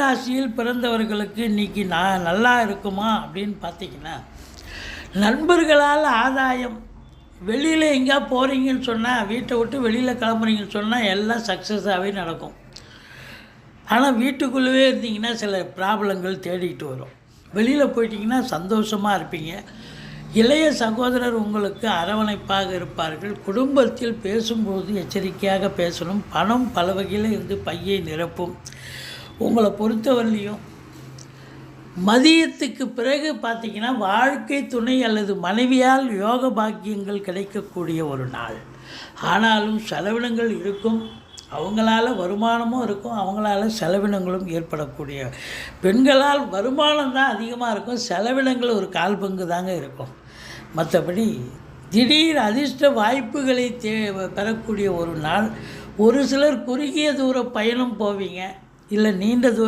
ராசியில் பிறந்தவர்களுக்கு இன்றைக்கி நல்லா இருக்குமா அப்படின்னு பார்த்தீங்கன்னா, நண்பர்களால் ஆதாயம். வெளியில் எங்கேயா போகிறீங்கன்னு சொன்னால், வீட்டை விட்டு வெளியில் கிளம்புறீங்கன்னு சொன்னால் எல்லாம் சக்ஸஸாகவே நடக்கும். ஆனால் வீட்டுக்குள்ளவே இருந்தீங்கன்னா சில ப்ராப்ளங்கள் தேடிக்கிட்டு வரும். வெளியில் போயிட்டிங்கன்னா சந்தோஷமாக இருப்பீங்க. இளைய சகோதரர் உங்களுக்கு அரவணைப்பாக இருப்பார்கள். குடும்பத்தில் பேசும்போது எச்சரிக்கையாக பேசணும். பணம் பல வகையில் இருந்து பையை நிரப்பும். உங்களை பொறுத்தவரையிலையும் மதியத்துக்கு பிறகு பார்த்திங்கன்னா, வாழ்க்கை துணை அல்லது மனைவியால் யோக பாக்கியங்கள் கிடைக்கக்கூடிய ஒரு நாள். ஆனாலும் செலவினங்கள் இருக்கும். அவங்களால வருமானமும் இருக்கும், அவங்களால செலவினங்களும் ஏற்படக்கூடிய. பெண்களால் வருமானம் தான் அதிகமாக இருக்கும், செலவினங்கள் ஒரு 1/4 பங்கு தாங்க இருக்கும். மற்றபடி திடீர் அதிர்ஷ்ட வாய்ப்புகளை பெறக்கூடிய ஒரு நாள். ஒரு சிலர் குறுகிய தூர பயணம் போவீங்க, இல்லை நீண்ட தூர